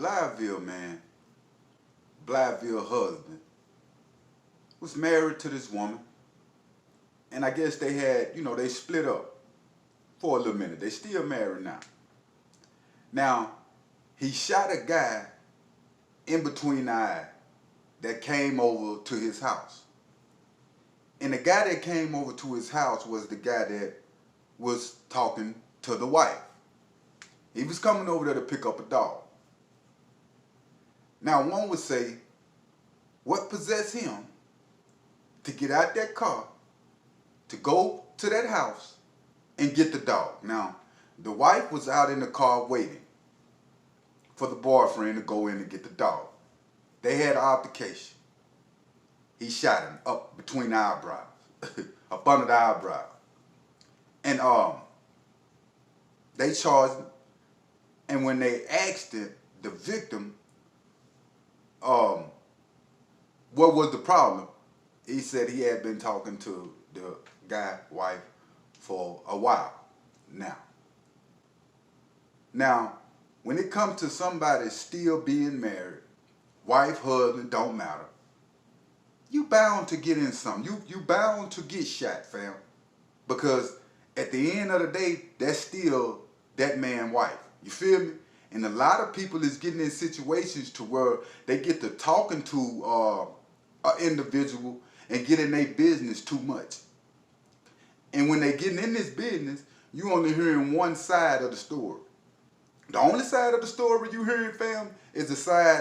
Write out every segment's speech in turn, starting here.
Blyville, man, Blyville husband, was married to this woman, and I guess they had, they split up for a little minute. They still married now. Now, he shot a guy in between the eye that came over to his house. And the guy that came over to his house was the guy that was talking to the wife. He was coming over there to pick up a dog. Now, one would say, what possessed him to get out that car, to go to that house, and get the dog? Now, the wife was out in the car waiting for the boyfriend to go in and get the dog. They had an altercation. He shot him up between the eyebrows, up under the eyebrow. And they charged him. And when they asked the victim, what was the problem, he said he had been talking to the guy's wife for a while now. When it comes to somebody still being married, wife, husband, don't matter, you bound to get in something. You bound to get shot, fam. Because at the end of the day, that's still that man's wife. You feel me? And a lot of people is getting in situations to where they get to talking to an individual and get in their business too much. And when they getting in this business, you only hearing one side of the story. The only side of the story you hearing, fam, is the side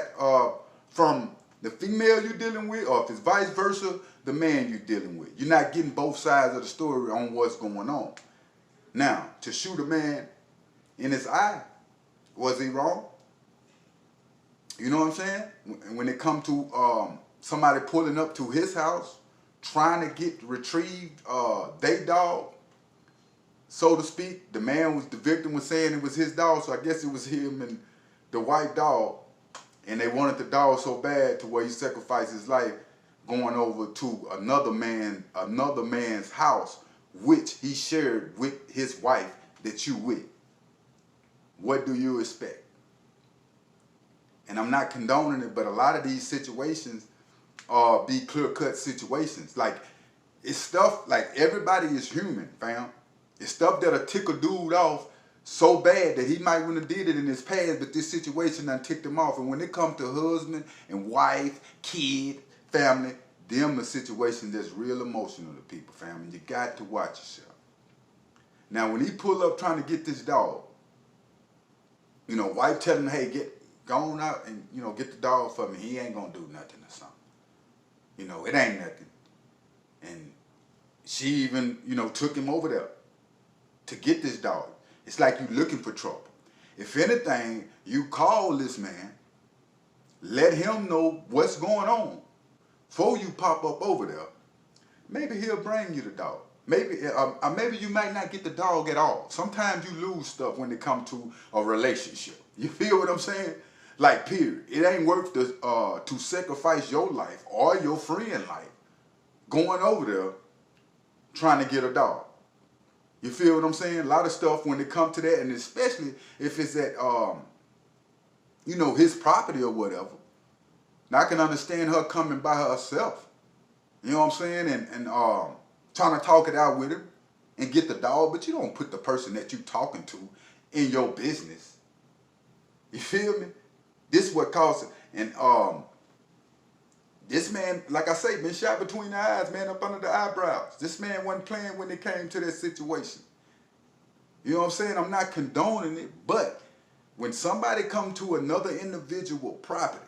from the female you're dealing with, or if it's vice versa, the man you're dealing with. You're not getting both sides of the story on what's going on. Now, to shoot a man in his eye, was he wrong? You know what I'm saying? When it come to somebody pulling up to his house, trying to get retrieved their dog, so to speak, the victim was saying it was his dog, so I guess it was him and the white dog, and they wanted the dog so bad to where he sacrificed his life going over to another man's house, which he shared with his wife that you with. What do you expect? And I'm not condoning it, but a lot of these situations be clear-cut situations. Like, it's stuff, like, everybody is human, fam. It's stuff that'll tick a dude off so bad that he might wouldn't have did it in his past, but this situation done ticked him off. And when it comes to husband and wife, kid, family, them are situations that's real emotional to people, fam. And you got to watch yourself. Now, when he pull up trying to get this dog, wife telling him, hey, go on out and, get the dog for me. He ain't gonna do nothing or something. It ain't nothing. And she even, took him over there to get this dog. It's like you looking for trouble. If anything, you call this man, let him know what's going on before you pop up over there. Maybe he'll bring you the dog. Maybe you might not get the dog at all. Sometimes you lose stuff when it comes to a relationship. You feel what I'm saying? Like, period. It ain't worth to sacrifice your life or your friend's life going over there trying to get a dog. You feel what I'm saying? A lot of stuff when it comes to that, and especially if it's at, his property or whatever. Now, I can understand her coming by herself. You know what I'm saying? And trying to talk it out with him and get the dog, but you don't put the person that you talking to in your business. You feel me? This is what caused it. And this man, like I say, been shot between the eyes, man, up under the eyebrows. This man wasn't playing when it came to that situation. You know what I'm saying? I'm not condoning it, but when somebody come to another individual property,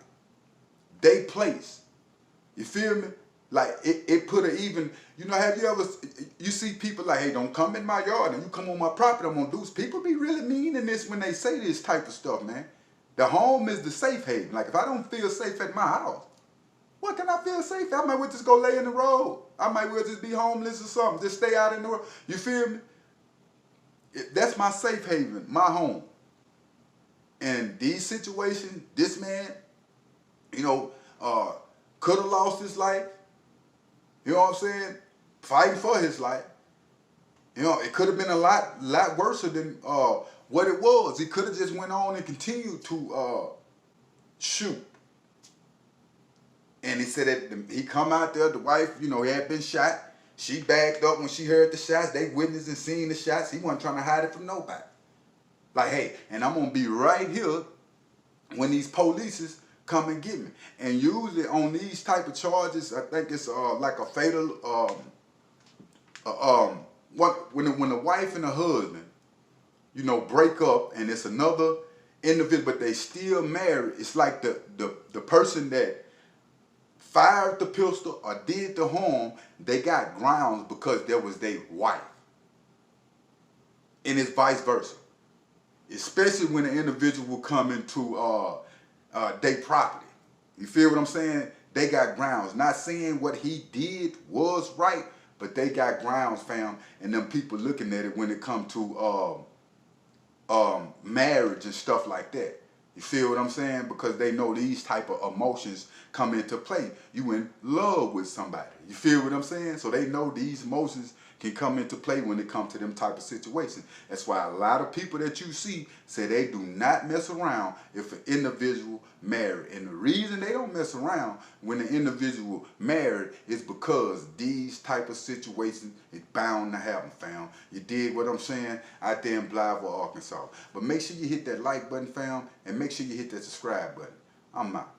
they place, you feel me? Like, it put a even, have you ever, you see people like, hey, don't come in my yard, and you come on my property, I'm going to do this. People be really mean in this when they say this type of stuff, man. The home is the safe haven. Like, if I don't feel safe at my house, what can I feel safe? I might well just go lay in the road. I might well just be homeless or something. Just stay out in the road. You feel me? That's my safe haven, my home. And these situations, this man, could have lost his life. You know what I'm saying? Fighting for his life. It could have been a lot worse than what it was. He could have just went on and continued to shoot. And he said that he come out there, the wife, he had been shot. She backed up when she heard the shots. They witnessed and seen the shots. He wasn't trying to hide it from nobody. Like, hey, and I'm going to be right here when these polices come and get me. And usually on these type of charges, I think it's like a fatal, when the wife and the husband, break up and it's another individual, but they still married, it's like the person that fired the pistol or did the harm, they got grounds because there was their wife. And it's vice versa. Especially when an individual will come into their property. You feel what I'm saying? They got grounds. Not saying what he did was right, but they got grounds, fam. And them people looking at it when it come to marriage and stuff like that. You feel what I'm saying? Because they know these type of emotions come into play. You in love with somebody. You feel what I'm saying? So they know these emotions can come into play when it comes to them type of situations. That's why a lot of people that you see say they do not mess around if an individual married. And the reason they don't mess around when the individual married is because these type of situations is bound to happen, fam. You dig what I'm saying? Out there in Blytheville, Arkansas. But make sure you hit that like button, fam, and make sure you hit that subscribe button. I'm out.